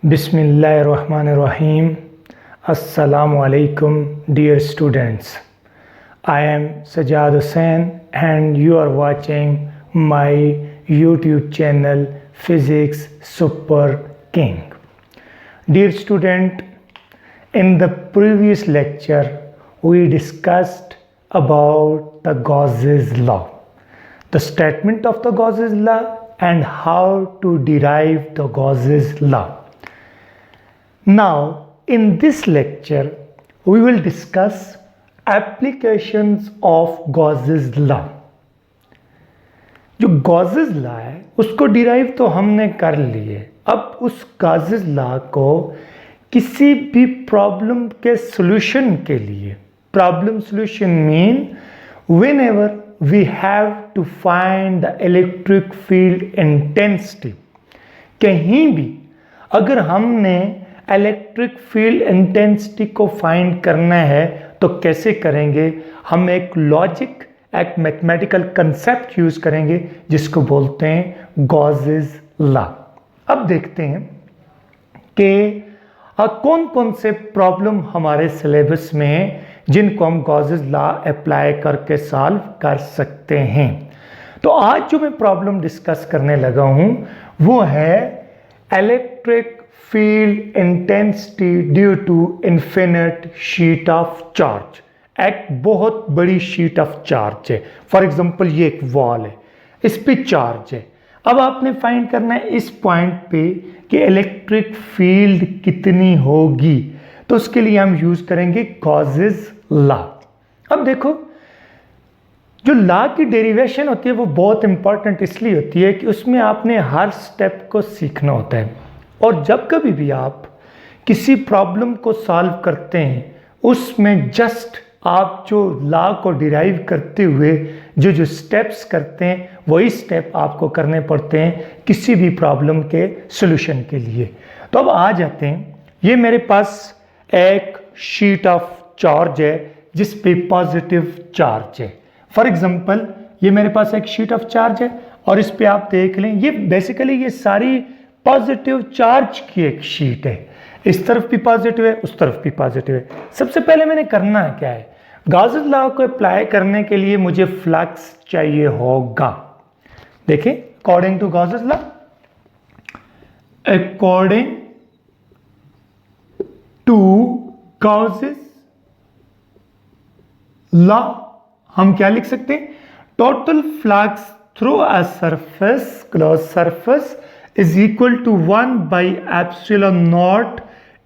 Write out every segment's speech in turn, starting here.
Bismillahirrahmanirrahim. Assalamu alaikum, dear students. I am Sajad Hussain and you are watching my YouTube channel Physics Super King. Dear student, in the previous lecture we discussed about the Gauss's law, the statement of the Gauss's law and how to derive the Gauss's law. Now, in this lecture, we will discuss applications of Gauss's law. जो Gauss's law है उसको derive तो हमने कर लिए. अब उस Gauss's law को किसी भी प्रॉब्लम के सॉल्यूशन के लिए, problem solution mean whenever we have to find the electric field intensity, कहीं भी अगर हमने इलेक्ट्रिक फील्ड इंटेंसिटी को फाइंड करना है तो कैसे करेंगे? हम एक लॉजिक, एक मैथमेटिकल कंसेप्ट यूज करेंगे जिसको बोलते हैं गॉसेस लॉ. अब देखते हैं कि कौन कौन से प्रॉब्लम हमारे सिलेबस में हैं जिनको हम गॉसेस लॉ अप्लाई करके सॉल्व कर सकते हैं. तो आज जो मैं प्रॉब्लम डिस्कस करने लगा हूं वो है electric field intensity due to infinite sheet of charge. एक बहुत बड़ी शीट ऑफ चार्ज है. फॉर एग्जांपल ये एक वॉल है, इस पे चार्ज है. अब आपने फाइंड करना है इस पॉइंट पे कि इलेक्ट्रिक फील्ड कितनी होगी, तो उसके लिए हम यूज करेंगे गॉसेस लॉ. अब देखो, जो लॉ की डेरिवेशन होती है वो बहुत इंपॉर्टेंट इसलिए होती है कि उसमें आपने हर स्टेप को सीखना होता है. और जब कभी भी आप किसी प्रॉब्लम को सॉल्व करते हैं उसमें जस्ट आप जो लॉ को डिराइव करते हुए जो स्टेप्स करते हैं वही स्टेप आपको करने पड़ते हैं किसी भी प्रॉब्लम के सॉल्यूशन के लिए. तो अब आ जाते हैं, ये मेरे पास एक शीट ऑफ चार्ज है जिस पे पॉजिटिव चार्ज है. फॉर एग्जांपल ये मेरे पास एक शीट ऑफ चार्ज है और इस पे आप देख लें ये बेसिकली ये सारी पॉजिटिव चार्ज की एक शीट है. इस तरफ भी पॉजिटिव है, उस तरफ भी पॉजिटिव है. सबसे पहले मैंने करना है क्या है, गॉसेस लॉ को अप्लाई करने के लिए मुझे फ्लक्स चाहिए होगा. देखिए, according to Gauss's law, according to Gauss's law हम क्या लिख सकते हैं? Total flux through a surface, close surface, is equal to 1 by epsilon naught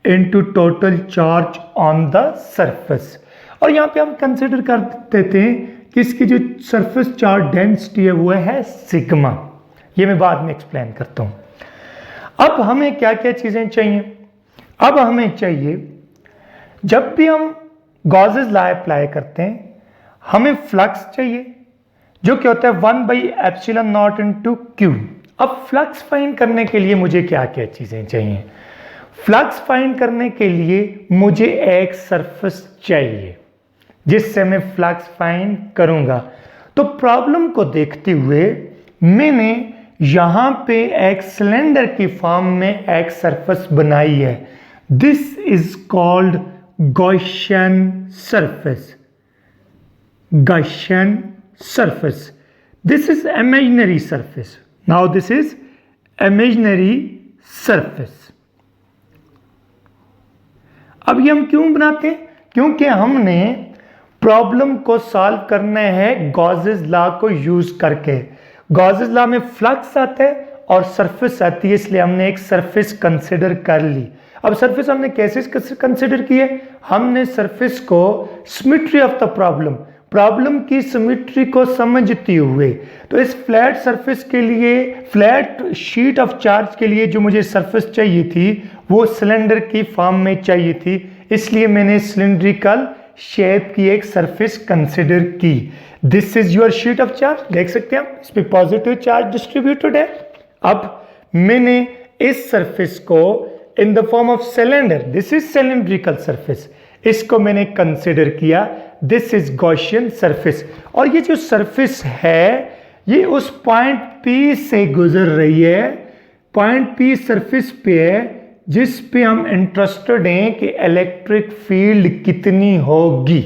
into total charge on the surface. और यहाँ पे हम कंसिडर कर देते हैं कि इसकी जो सरफेस चार्ज डेंसिटी है वो है सिग्मा. ये मैं बाद में एक्सप्लेन करता हूँ. अब हमें क्या क्या चीजें चाहिए? अब हमें चाहिए, जब भी हम गॉसेस लॉ अप्लाई करते हैं हमें फ्लक्स चाहिए जो क्या होता है 1 by epsilon naught into Q. अब फ्लक्स फाइंड करने के लिए मुझे क्या क्या चीजें चाहिए? फ्लक्स फाइंड करने के लिए मुझे एक सरफेस चाहिए जिससे मैं फ्लक्स फाइंड करूंगा. तो प्रॉब्लम को देखते हुए मैंने यहां पे एक सिलेंडर की फॉर्म में एक सरफेस बनाई है. This is called Gaussian surface. Gaussian surface. This is imaginary surface. Now this is imaginary surface. अब ये हम क्यों बनाते हैं? क्योंकि हमने प्रॉब्लम को सॉल्व करना है गॉसेस लॉ को यूज करके. गॉसेस लॉ में फ्लक्स आता है और सरफेस आती है, इसलिए हमने एक सरफेस कंसिडर कर ली. अब सरफेस हमने कैसे कंसिडर की है? हमने सरफेस को सिमेट्री ऑफ द प्रॉब्लम की सिमेट्री को समझते हुए, तो इस फ्लैट सरफेस के लिए, फ्लैट शीट ऑफ चार्ज के लिए जो मुझे सरफेस चाहिए थी वो सिलेंडर की फॉर्म में चाहिए थी, इसलिए मैंने सिलेंड्रिकल शेप की एक सरफेस कंसिडर की. This is your sheet of charge. देख सकते हैं आप, इस पे पॉजिटिव चार्ज डिस्ट्रीब्यूटेड है. अब मैंने इस सरफेस को in the form of cylinder, this is cylindrical surface, इसको मैंने कंसिडर किया. This is Gaussian surface. और ये जो सरफेस है ये उस पॉइंट P से गुजर रही है. पॉइंट P सरफेस पे है, जिस पे हम इंटरेस्टेड हैं कि इलेक्ट्रिक फील्ड कितनी होगी।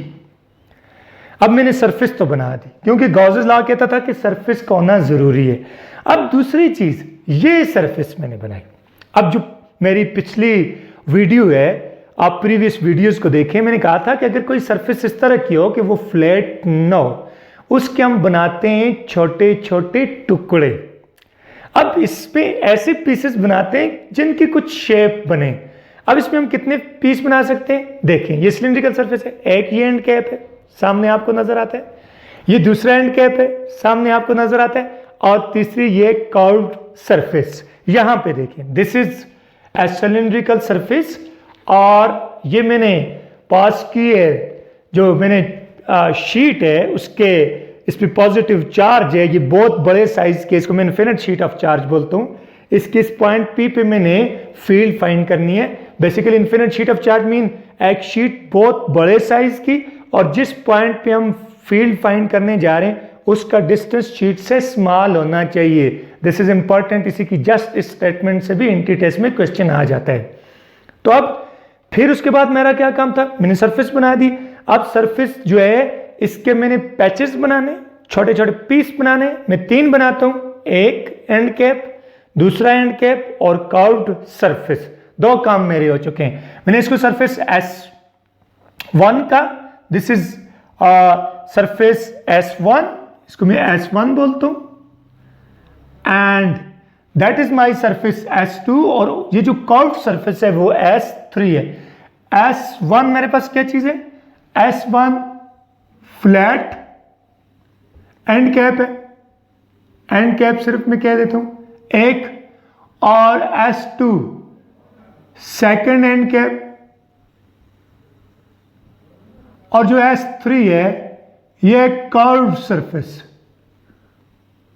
अब मैंने सरफेस तो बना दी क्योंकि गॉसेस लॉ कहता था कि सरफेस का होना जरूरी है। अब दूसरी चीज, ये सरफेस मैंने बनाई। अब जो मेरी पिछली वीडियो है, आप प्रीवियस वीडियोस को देखें, मैंने कहा था कि अगर कोई सरफेस इस तरह की हो कि वो फ्लैट न हो, उसके हम बनाते हैं छोटे छोटे टुकड़े। अब इसमें ऐसे पीसेस बनाते हैं जिनकी कुछ शेप बने। अब इसमें हम कितने पीस बना सकते हैं? देखें, ये सिलिंड्रिकल सरफेस है, एक ये एंड कैप है, सामने आपको नजर आता है, ये दूसरा एंड कैप है, सामने आपको नजर आता है, और तीसरी ये कर्व्ड सरफेस। यहां पे देखें, this is a cylindrical surface, और ये मैंने पास की है, जो मैंने शीट है उसके इस पे पॉजिटिव चार्ज है, ये बहुत बड़े साइज के, इसको मैं इन्फिनिट शीट ऑफ चार्ज बोलता हूं। इसके इस पॉइंट पी पे मैंने फील्ड फाइंड करनी है। Basically infinite sheet of charge mean एक शीट बहुत बड़े साइज की, और जिस पॉइंट पे हम फील्ड फाइंड करने जा रहे हैं उसका डिस्टेंस शीट से स्मॉल होना चाहिए। दिस इज इंपॉर्टेंट, इसी की जस्ट इस स्टेटमेंट से भी एंट्री टेस्ट में क्वेश्चन आ जाता है। तो अब फिर उसके बाद मेरा क्या काम था? मैंने सरफेस बना दी। अब सरफेस जो है इसके मैंने पैचेस बनाने, छोटे छोटे पीस बनाने। मैं 3 बनाता हूं, एक एंड कैप, दूसरा एंड कैप और कर्व्ड सरफेस। 2 काम मेरे हो चुके हैं। मैंने इसको सरफेस S1 का, दिस इज सरफेस S1, इसको मैं S1 बोलता हूं, and that is my surface S2, और ये जो कर्व्ड सरफेस है वो S3 है। S1 मेरे पास क्या चीज है? S1 फ्लैट एंड कैप है, एंड कैप सिर्फ मैं कह देता हूं एक, और S2 सेकंड एंड कैप, और जो S3 है ये कर्व्ड सरफेस,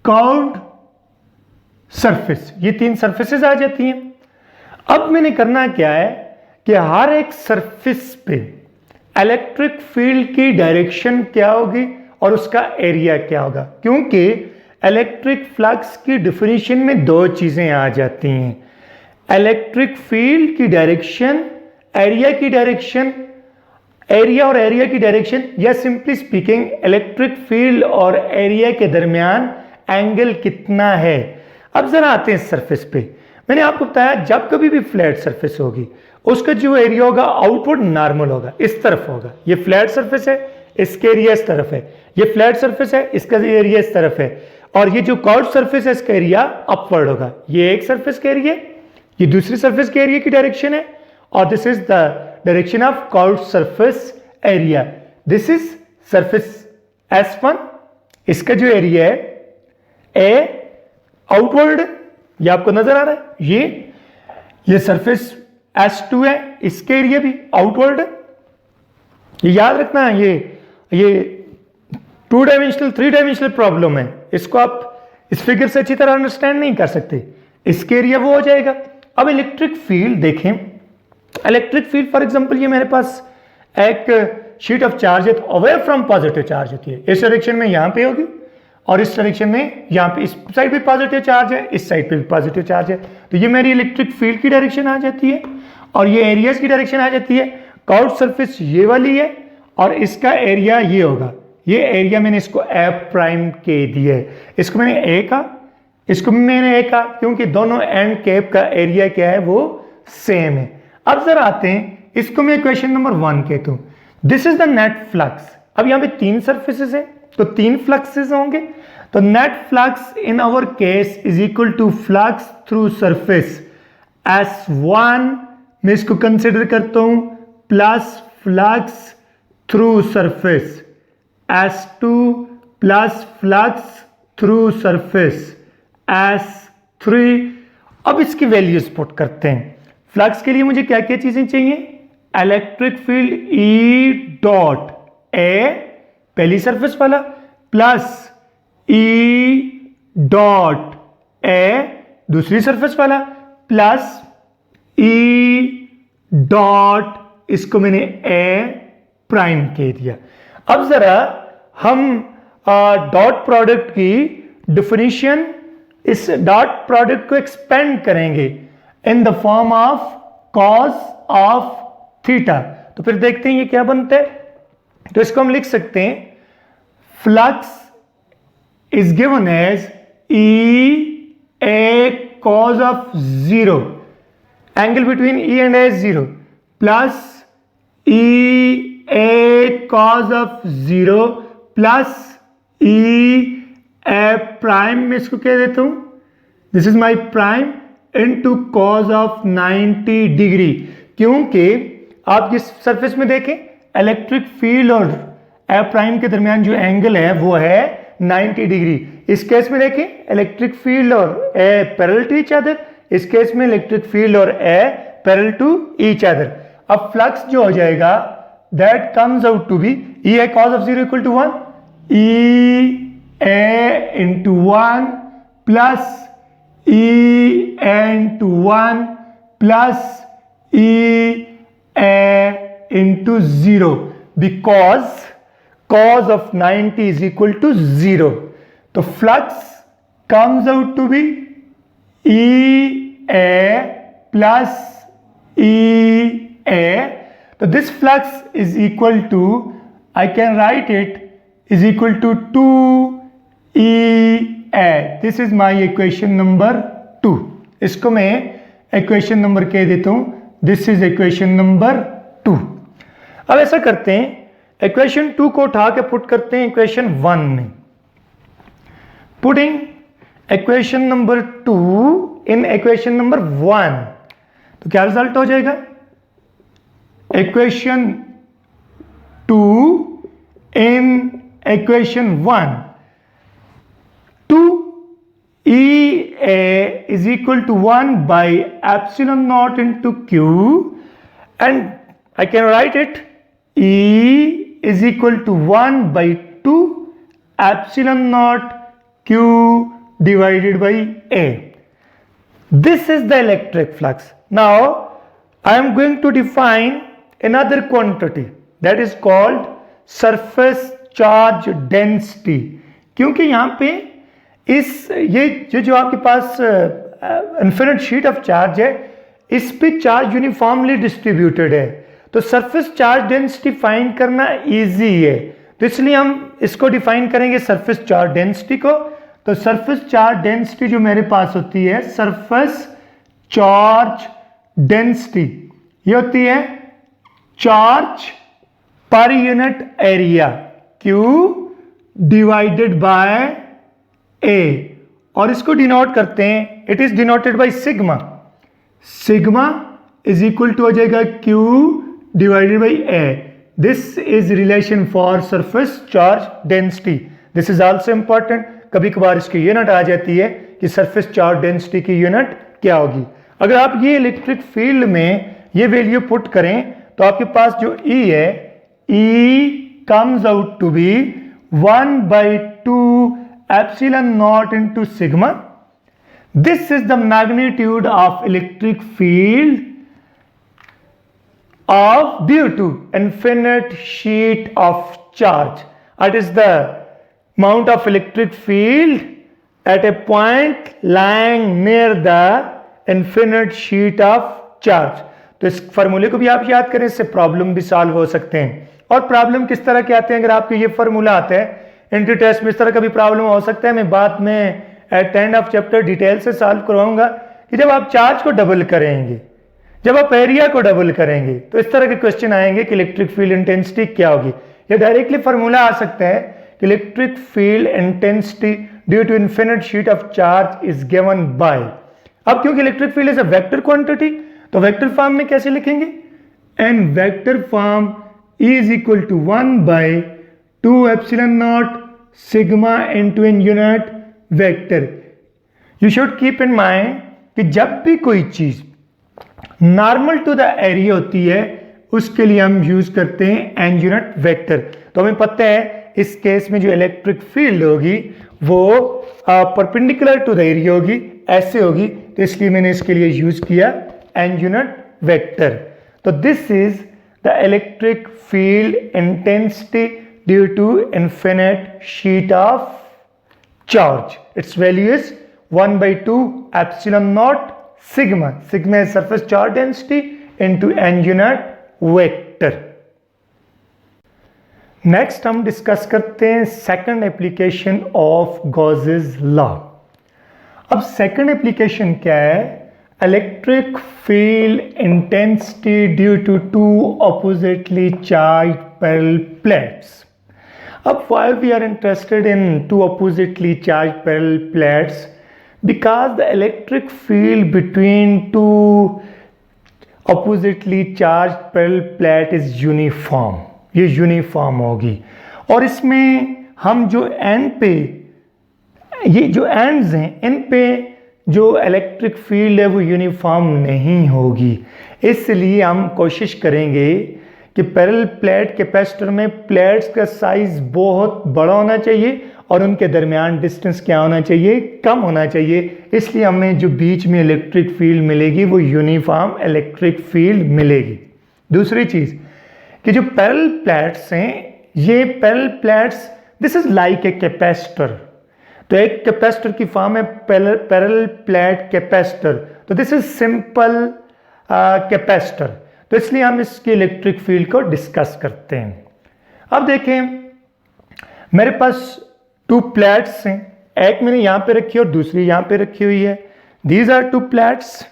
कर्व्ड सरफेस। ये 3 सरफेसेस आ जाती हैं। अब मैंने करना क्या है कि हर एक सरफेस पे इलेक्ट्रिक फील्ड की डायरेक्शन क्या होगी और उसका एरिया क्या होगा, क्योंकि इलेक्ट्रिक फ्लक्स की डेफिनेशन में 2 चीजें आ जाती हैं, इलेक्ट्रिक फील्ड की डायरेक्शन, एरिया की डायरेक्शन, एरिया और एरिया की डायरेक्शन, या सिंपली स्पीकिंग इलेक्ट्रिक फील्ड और एरिया के दरमियान एंगल कितना है। अब जरा आते हैं सरफेस पे। मैंने आपको बताया जब कभी भी फ्लैट सरफेस होगी उसका जो एरिया होगा आउटवर्ड नॉर्मल होगा, इस तरफ होगा। ये फ्लैट सरफेस है, इसका एरिया इस तरफ है, ये फ्लैट सरफेस है, इसका एरिया इस तरफ है, और ये जो कर्व्ड सरफेस है इसका एरिया अपवर्ड होगा। ये एक सरफेस का एरिया, ये दूसरी सरफेस के एरिया की डायरेक्शन है, और this is the direction of curved surface area. This is surface S1, इसका जो एरिया है ए आउटवर्ड, ये आपको नजर आ रहा है। ये सरफेस S2 है, इसके एरिया भी आउटवर्ड है। ये याद रखना, ये 2 डायमेंशनल 3 डायमेंशनल प्रॉब्लम है, इसको आप इस फिगर से अच्छी तरह अंडरस्टैंड नहीं कर सकते। इसके एरिया वो हो जाएगा। अब इलेक्ट्रिक फील्ड देखें, इलेक्ट्रिक फील्ड फॉर एग्जांपल ये मेरे पास एक शीट ऑफ चार्ज है, तो अवे फ्रॉम पॉजिटिव चार्ज होती है, इस डायरेक्शन में यहां पे होगी, और इस डायरेक्शन में यहां पे इस साइड पे पॉजिटिव चार्ज है, इस साइड पे भी पॉजिटिव चार्ज है। तो ये मेरी इलेक्ट्रिक फील्ड की डायरेक्शन आ जाती है, और ये एरियाज की डायरेक्शन आ जाती है। कर्व्ड सरफेस ये वाली है, और इसका एरिया ये होगा। ये एरिया मैंने इसको F प्राइम के दिया है, इसको मैंने A का, इसको मैंने A का, क्योंकि दोनों एंड कैप का एरिया क्या है वो सेम है। अब जरा आते हैं, इसको मैं क्वेश्चन नंबर 1 कहता हूं। This is the net flux. अब यहां पे 3 सरफेसेस है तो 3 फ्लक्सेस होंगे, तो net flux in our case is equal to flux through surface S1, मैं इसको कंसिडर करता हूं, plus flux through surface S2 plus flux through surface S3। अब इसकी वैल्यूज पुट करते हैं। फ्लक्स के लिए मुझे क्या क्या चीजें चाहिए? Electric field E dot A, पहली सरफेस वाला, प्लस E डॉट A, दूसरी सरफेस वाला, प्लस E डॉट, इसको मैंने A प्राइम कह दिया। अब जरा हम डॉट प्रोडक्ट की डेफिनेशन, इस डॉट प्रोडक्ट को एक्सपेंड करेंगे in the form of cos of theta. तो फिर देखते हैं ये क्या बनता है। तो इसको हम लिख सकते हैं flux is given as E A cos of 0, angle between E and A 0, plus E A cos of 0 plus E A prime, में इसको कह देता हूं this is my prime into cos of 90 degree. क्योंकि आप जिस सरफेस में देखें इलेक्ट्रिक फील्ड और ए प्राइम के दरमियान जो एंगल है वो है 90 डिग्री। इस केस में देखें इलेक्ट्रिक फील्ड और A parallel to each other, इस केस में इलेक्ट्रिक फील्ड और A parallel to each other. अब फ्लक्स जो हो जाएगा that comes out to be E A cos of 0 equal to 1 E A into 1 plus E A into 1 plus E A into 0 because cos of 90 is equal to 0. तो flux comes out to be EA plus EA. So this flux is equal to, I can write it is equal to 2EA. This is my equation number 2. इसको मैं equation number कह देता हूं, this is equation number 2. अब ऐसा करते हैं equation 2 को उठा के पुट करते हैं इक्वेशन 1 में। Putting equation number 2 in equation number 1, तो क्या रिजल्ट हो जाएगा, equation 2 in equation 1 2EA is equal to 1 by epsilon naught into Q, and I can write it E is equal to 1 by 2 epsilon naught Q divided by A. This is the electric flux. Now I am going to define another quantity that is called surface charge density. क्योंकि यहाँ पे ये जो आपके पास infinite sheet of charge है, इस पे charge uniformly distributed है, तो सरफेस चार्ज डेंसिटी फाइंड करना इजी है। तो इसलिए हम इसको डिफाइन करेंगे सरफेस चार्ज डेंसिटी को। तो सरफेस चार्ज डेंसिटी जो मेरे पास होती है, सरफेस चार्ज डेंसिटी ये होती है चार्ज पर unit area Q divided by A, और इसको डिनोट करते हैं, it is denoted by sigma. Sigma is equal to हो जाएगा Q divided by A. This is relation for surface charge density. This is also important. कभी कभार इसकी unit आ जाती है कि surface charge density की यूनिट क्या होगी। अगर आप ये इलेक्ट्रिक फील्ड में ये वैल्यू पुट करें तो आपके पास जो E है, E comes out to be 1 by 2 epsilon naught into sigma. This is the magnitude of electric field of due to infinite sheet of charge. It is the amount of electric field at a point lying near the infinite sheet of charge. तो इस फार्मूले को भी आप याद करें, इससे problem भी सॉल्व हो सकते हैं। और प्रॉब्लम किस तरह के आते हैं, अगर आपको ये फार्मूला आता है एंट्री टेस्ट में, इस तरह का भी प्रॉब्लम हो सकता है। मैं बाद में at end of chapter detail से सॉल्व करवाऊंगा कि जब आप चार्ज को डबल करेंगे, जब आप एरिया को डबल करेंगे, तो इस तरह के क्वेश्चन आएंगे कि इलेक्ट्रिक फील्ड इंटेंसिटी क्या होगी। या डायरेक्टली फार्मूला आ सकता है कि electric field intensity due to infinite sheet of charge is given by. अब क्योंकि electric field is a vector quantity, तो वेक्टर फॉर्म में कैसे लिखेंगे, and vector form is equal to 1 by 2 epsilon naught sigma into n unit vector. You should keep in mind कि जब भी कोई चीज नॉर्मल टू द एरिया होती है उसके लिए हम यूज करते हैं एन यूनिट वेक्टर। तो हमें पता है इस केस में जो इलेक्ट्रिक फील्ड होगी वो परपेंडिकुलर टू द एरिया होगी, ऐसे होगी, तो इसलिए मैंने इसके लिए यूज किया एन यूनिट वेक्टर। तो this is the electric field intensity due to infinite sheet of charge. It's value is 1 by 2 epsilon naught sigma. Sigma is surface charge density into n unit vector. Next हम discuss करते हैं second application of Gauss's law. अब second application क्या है? Electric field intensity due to two oppositely charged parallel plates. अब why we are interested in two oppositely charged parallel plates? Because the electric field between two oppositely charged parallel plate is uniform। ये uniform होगी और इसमें हम जो and पे, ये जो एंड्स हैं इन पे जो इलेक्ट्रिक फील्ड है वो यूनिफॉर्म नहीं होगी। इसलिए हम कोशिश करेंगे कि पैरेलल प्लेट कैपेसिटर में प्लेट्स का साइज बहुत बड़ा होना चाहिए और उनके दरमियान डिस्टेंस क्या होना चाहिए? कम होना चाहिए। इसलिए हमें जो बीच में इलेक्ट्रिक फील्ड मिलेगी वो यूनिफॉर्म इलेक्ट्रिक फील्ड मिलेगी। दूसरी चीज़ कि जो पैरेलल प्लेट्स हैं, ये parallel plates this is like a capacitor. तो एक कैपेसिटर की फॉर्म है पैरेलल प्लेट कैपेसिटर। तो दिस इज सिंपल कैपेसिटर। तो इसलिए हम इसकी इलेक्ट्रिक फील्ड को डिस्कस करते हैं। अब देखें, मेरे पास टू प्लेट्स हैं, एक मैंने यहां पे रखी है और दूसरी यहां पे रखी हुई है। These are two plates.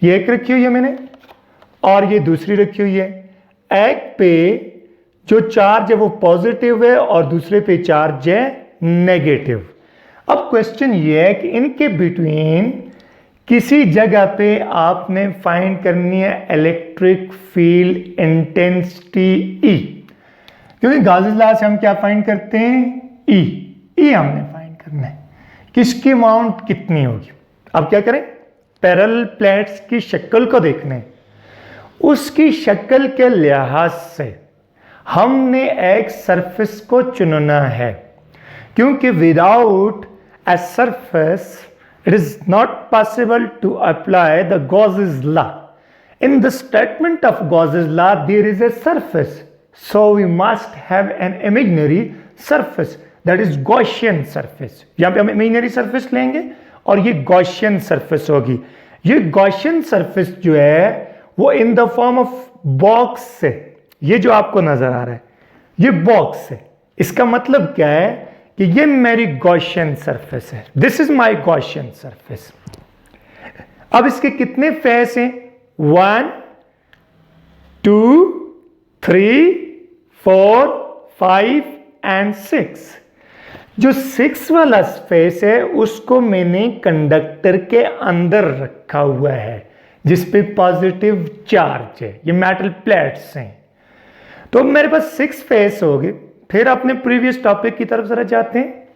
ये एक रखी हुई है मैंने और ये दूसरी रखी हुई है। एक पे जो चार्ज है वो पॉजिटिव है और दूसरे पे चार्ज है नेगेटिव। अब क्वेश्चन ये है कि इनके बिटवीन किसी जगह पे आपने फाइंड करनी है इलेक्ट्रिक फील्ड इंटेंसिटी ई, क्योंकि गॉसेस लॉ से हम क्या फाइंड करते हैं? ई। ई हमने फाइंड करना है कि इसकी अमाउंट कितनी होगी। अब क्या करें? पैरेलल प्लेट्स की शक्ल को देखना है। उसकी शक्ल के लिहाज से हमने एक सरफेस को चुनना है, क्योंकि without a surface it is not possible to apply the Gauss's law. In the statement of Gauss's law there is a surface, so we must have an imaginary surface, that is Gaussian surface। यहाँ पे हम imaginary surface लेंगे और ये Gaussian surface होगी। ये Gaussian surface जो है वो in the form of box है। ये जो आपको नजर आ रहा है ये बॉक्स है। इसका मतलब क्या है कि ये मेरी गॉसियन सरफेस है। This is my Gaussian surface. अब इसके कितने फेस हैं? 1 2 3 4 5 एंड 6। जो 6 वाला फेस है उसको मैंने कंडक्टर के अंदर रखा हुआ है जिसपे पॉजिटिव चार्ज है। ये मेटल प्लेट्स हैं। तो मेरे पास 6 फेस हो गए। फिर अपने प्रीवियस टॉपिक की तरफ जरा जाते हैं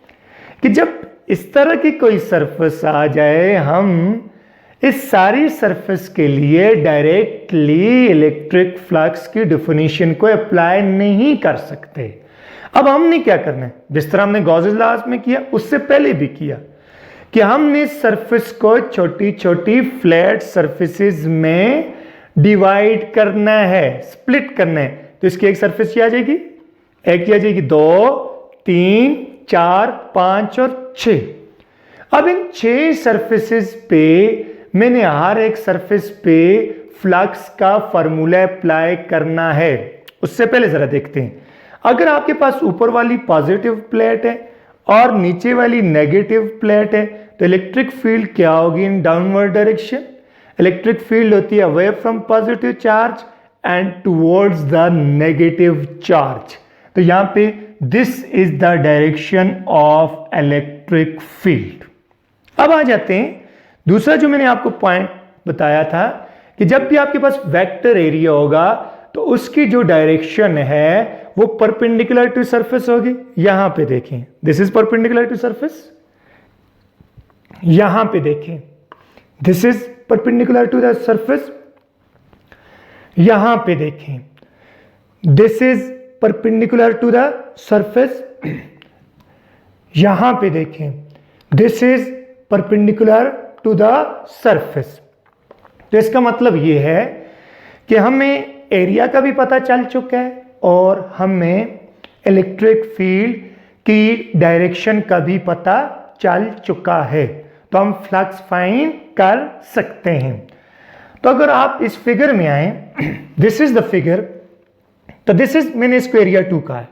कि जब इस तरह की कोई सरफेस आ जाए, हम इस सारी सरफेस के लिए डायरेक्टली इलेक्ट्रिक फ्लक्स की डेफिनेशन को अप्लाई नहीं कर सकते। अब हमने क्या करना है? जिस तरह हमने गॉसेस लॉ में किया उससे पहले भी किया कि हमने सरफेस को छोटी छोटी फ्लैट सरफेसेस में डिवाइड करना है, स्प्लिट करना है। तो इसकी एक सरफेस क्या आ जाएगी? एक आ जाएगी 2 3 4 5 और 6। अब इन 6 सरफेसेस पे मैंने हर एक सरफेस पे फ्लक्स का फॉर्मूला अप्लाई करना है। उससे पहले जरा देखते हैं, अगर आपके पास ऊपर वाली पॉजिटिव प्लेट है और नीचे वाली नेगेटिव प्लेट है तो इलेक्ट्रिक फील्ड क्या होगी in downward direction? Electric field होती है away from positive charge and towards the negative charge. तो यहां पे this is the direction of electric field. अब आ जाते हैं दूसरा जो मैंने आपको पॉइंट बताया था कि जब भी आपके पास वेक्टर एरिया होगा तो उसकी जो डायरेक्शन है वो परपेंडिकुलर टू सरफेस होगी। यहां पे देखें, this is perpendicular to surface. यहां पे देखें, this is perpendicular to the surface. यहां पे देखें, this is perpendicular to the surface. यहां पे देखें, this is perpendicular to the surface. तो इसका मतलब यह है कि हमें एरिया का भी पता चल चुका है और हमें इलेक्ट्रिक फील्ड की डायरेक्शन का भी पता चल चुका है। तो हम फ्लक्स फाइंड कर सकते हैं। तो अगर आप इस फिगर में आए, दिस इज द फिगर, तो दिस इज मैंने इसको एरिया 2 का है,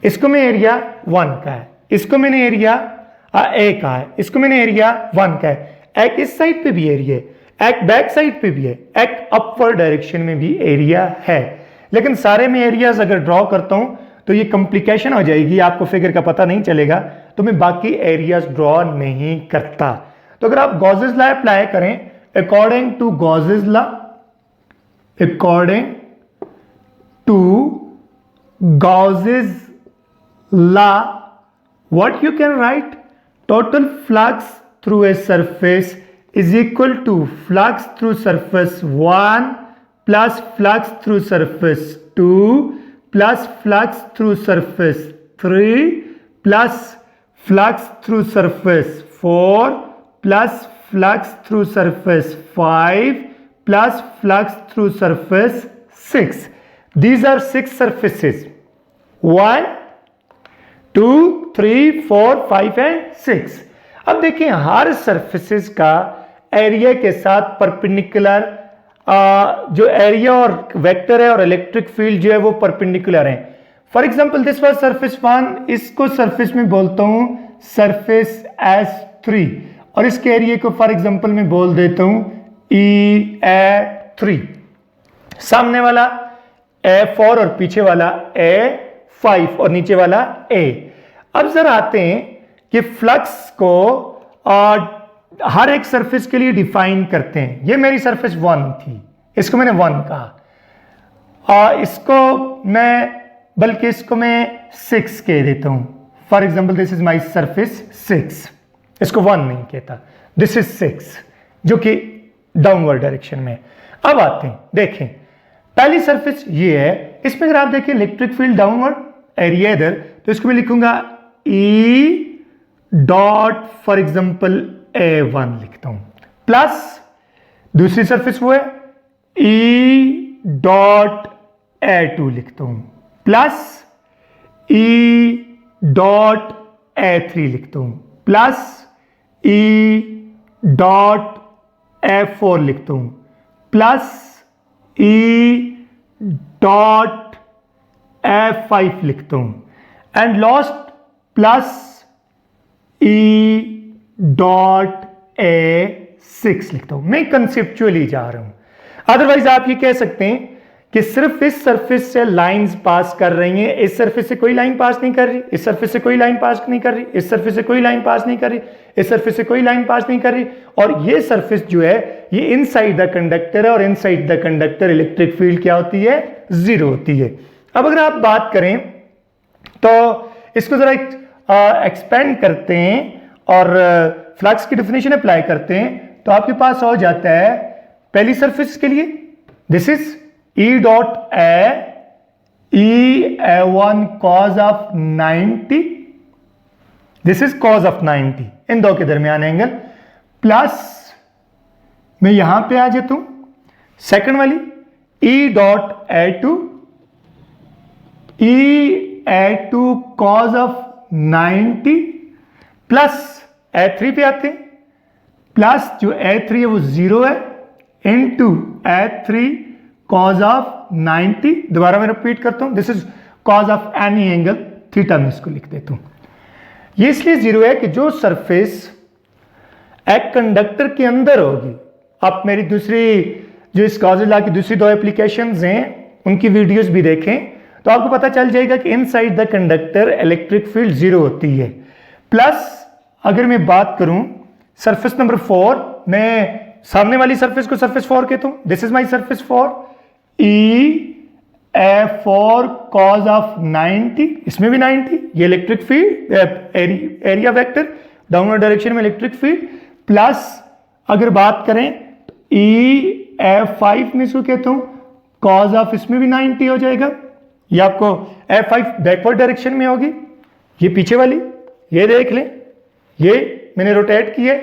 इसको मैं एरिया 1 का है, इसको मैंने एरिया ए का है, इसको मैंने एरिया 1 का है। एक इस साइड पे भी एरिया है, एक बैक साइड पे भी है, एक अपवर्ड डायरेक्शन में भी एरिया है। लेकिन सारे में एरियाज अगर ड्रॉ करता हूं तो ये कॉम्प्लिकेशन हो जाएगी, आपको फिगर का पता नहीं चलेगा, तो मैं बाकी एरियाज ड्रॉ नहीं करता। तो अगर आप गॉसेस लॉ अप्लाई करें, according to Gauss's law, according to Gauss's law, what you can write? Total flux through a surface is equal to flux through surface 1 plus flux through surface 2 plus flux through surface 3 plus flux through surface 4 plus flux through surface 5 plus flux through surface 6. These are 6 surfaces. 1 2 3 4 5 and 6। अब देखिए हर surfaces का area के साथ perpendicular जो area और vector है और electric field जो है वो परपेंडिकुलर है। For example this was surface 1, इसको सरफेस में बोलता हूं सरफेस S3 और इसके एरिया को फॉर एग्जांपल मैं बोल देता हूं E3। सामने वाला A4 और पीछे वाला A5 और नीचे वाला A। अब जरा आते हैं कि फ्लक्स को हर एक सरफेस के लिए डिफाइन करते हैं। ये मेरी सरफेस 1 थी, इसको मैंने 1 कहा, इसको मैं 6 कह देता हूं। For example this is my surface 6, इसको 1 नहीं कहता, दिस इज 6 जो कि डाउनवर्ड डायरेक्शन में। अब आते हैं, देखें पहली सरफेस ये है, इसमें अगर आप देखें इलेक्ट्रिक फील्ड डाउनवर्ड, एरिया इधर, तो इसको मैं लिखूंगा E dot for example A1 लिखता हूं, प्लस दूसरी सरफेस वो है E डॉट A2 लिखता हूं, प्लस E डॉट A3 लिखता हूं, प्लस E डॉट A4 लिखता हूं, प्लस E डॉट A5 लिखता हूं and last plus E dot A6 लिखता हूं। मैं कंसेप्चुअली जा रहा हूं। अदरवाइज आप ये कह सकते हैं कि सिर्फ इस सरफेस से लाइंस पास कर रही हैं, इस सरफेस से कोई लाइन पास नहीं कर रही, इस सरफेस से कोई लाइन पास नहीं कर रही, इस सरफेस से कोई लाइन पास नहीं कर रही, इस सरफेस से कोई लाइन पास नहीं कर रही, और ये सरफेस जो है ये इनसाइड द कंडक्टर है और inside the conductor electric field क्या होती है? 0 होती है। अब अगर आप बात करें तो इसको जरा एक्सपेंड करते हैं और फ्लक्स की डेफिनेशन अप्लाई करते हैं, तो आपके पास हो जाता है पहली सरफेस के लिए this is E dot A1 cos of 90, this is cos of 90, इन दो के दरमियान एंगल, प्लस मैं यहां पे आ जाता हूं सेकंड वाली E dot A2 cos of 90 plus A3 पे आते हैं, प्लस जो A3 है वो 0 है इनटू A3 cos ऑफ 90। दोबारा मैं रिपीट करता हूं, this is cos of any angle theta, में इसको लिख देता हूं। ये इसलिए 0 है कि जो सरफेस एक कंडक्टर के अंदर होगी, आप मेरी दूसरी जो इस गॉसेस लॉ की दूसरी 2 एप्लीकेशंस हैं उनकी वीडियोस भी देखें तो आपको पता चल जाएगा कि inside the conductor electric field 0 होती है। प्लस अगर मैं बात करूं सरफेस नंबर 4, मैं सामने वाली सरफेस को सरफेस 4 कहता हूं, this is my surface 4, A4 cos of 90, इसमें भी 90, ये electric field area vector downward direction में इलेक्ट्रिक फील्ड, प्लस अगर बात करें तो A5 में इसको कहता हूं cos ऑफ, इसमें भी 90 हो जाएगा। ये आपको A5 बैकवर्ड डायरेक्शन में होगी, ये पीछे वाली, ये देख लें, ये मैंने रोटेट किया,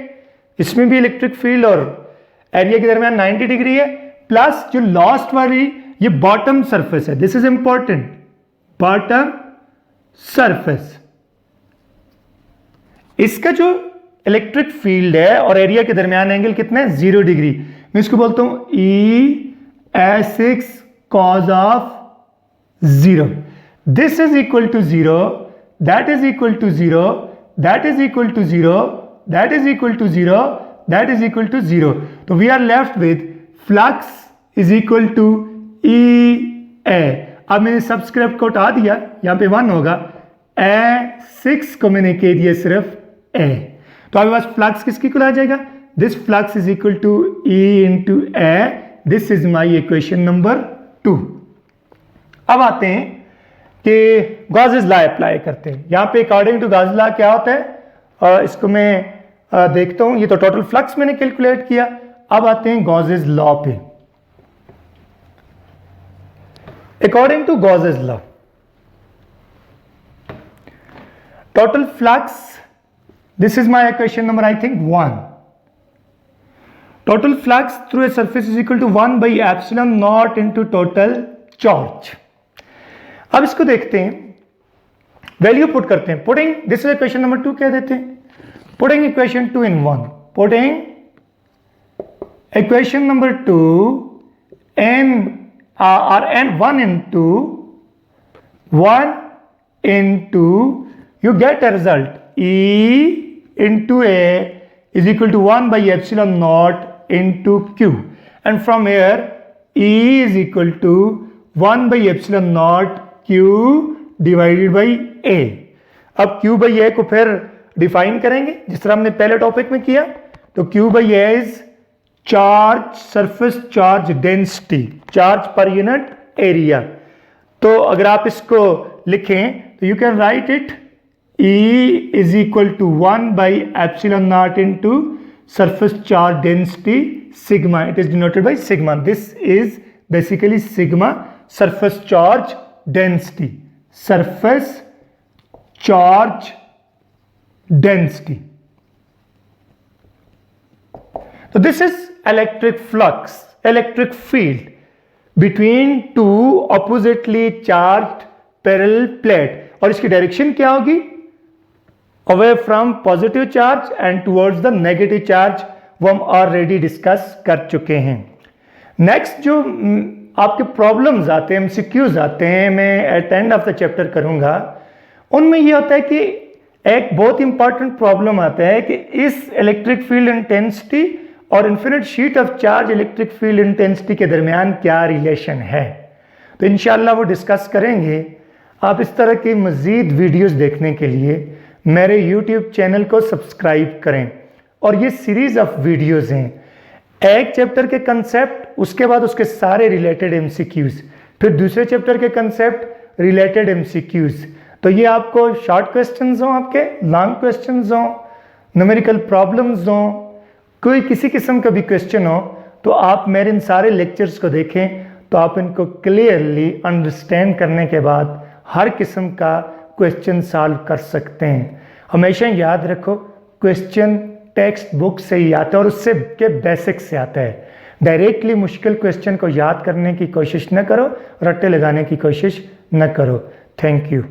इसमें भी इलेक्ट्रिक फील्ड और एरिया के दरमियान 90 डिग्री है, प्लस जो लास्ट वाली ये बॉटम सरफेस है, this is important, bottom surface, इसका जो इलेक्ट्रिक फील्ड है और एरिया के दरमियान एंगल कितना है? 0 डिग्री। मैं इसको बोलता हूं E(6 cos of 0). This is equal to 0, that is equal to 0, that is equal to 0, that is equal to 0, that is equal to 0। तो we are left with flux is equal to E(a). अब मैंने subscript को हटा दिया, यहां पे 1 होगा, A6 को मैंने कह दिया सिर्फ A। तो आपके पास फ्लक्स किसकी इक्वल आ जाएगा? This flux is equal to E into A। This is my equation number 2। अब आते हैं कि गॉसेस लॉ अप्लाई करते हैं। यहां पे अकॉर्डिंग टू गॉसेस लॉ क्या होता है, इसको मैं देखता हूं। ये तो टोटल फ्लक्स मैंने कैलकुलेट किया। अब आते हैं गॉसेस लॉ पे। According to Gauss's law, total flux, this is my equation number I think 1. Total flux through a surface is equal to 1 by epsilon naught into total charge. अब इसको देखते हैं, वैल्यू पुट करते हैं। Putting this is equation number 2 कह देते हैं। Putting equation 2 in 1, putting equation number 2 n or n1 into 1 into, you get a result E into A is equal to 1 by epsilon naught into Q, and from here E is equal to 1 by epsilon naught Q divided by A। अब Q by A को फिर define करेंगे जिस तरह हमने पहले topic में किया। तो Q by A is charge, surface charge density, charge पर यूनिट एरिया। तो अगर आप इसको लिखें तो you can write it E is equal to 1 by epsilon naught into surface charge density sigma. It is denoted by sigma. This is basically sigma, surface charge density. Surface charge density. So this is electric flux, electric field between two oppositely charged parallel plate. और इसकी direction क्या होगी? Away from positive charge and towards the negative charge, वो हम already discuss कर चुके हैं। Next जो आपके प्रॉब्लम्स आते हैं, एमसीक्यूज आते हैं, मैं at end of the chapter करूंगा। उनमें ये होता है कि एक बहुत इंपॉर्टेंट प्रॉब्लम आता है कि इस इलेक्ट्रिक फील्ड इंटेंसिटी और infinite sheet of charge electric field intensity के दरमियान क्या रिलेशन है। तो इंशाल्लाह वो डिस्कस करेंगे। आप इस तरह की मज़ीद वीडियोस देखने के लिए मेरे YouTube चैनल को सब्सक्राइब करें। और ये सीरीज ऑफ वीडियोस हैं, एक चैप्टर के कंसेप्ट, उसके बाद उसके सारे रिलेटेड एमसीक्यूज, फिर दूसरे चैप्टर के कंसेप्ट, रिलेटेड एमसीक्यूज। तो ये आपको शॉर्ट क्वेश्चंस हों, आपके लॉन्ग क्वेश्चंस हों, न्यूमेरिकल प्रॉब्लम्स हों, कोई किसी किस्म का भी क्वेश्चन हो, तो आप मेरे इन सारे लेक्चर्स को देखें तो आप इनको क्लियरली अंडरस्टैंड करने के बाद हर किस्म का क्वेश्चन सॉल्व कर सकते हैं। हमेशा याद रखो, क्वेश्चन टेक्स्ट बुक से ही आता है और उससे के बेसिक से आता है। डायरेक्टली मुश्किल क्वेश्चन को याद करने की कोशिश न करो, रट्टे लगाने की कोशिश न करो। Thank you.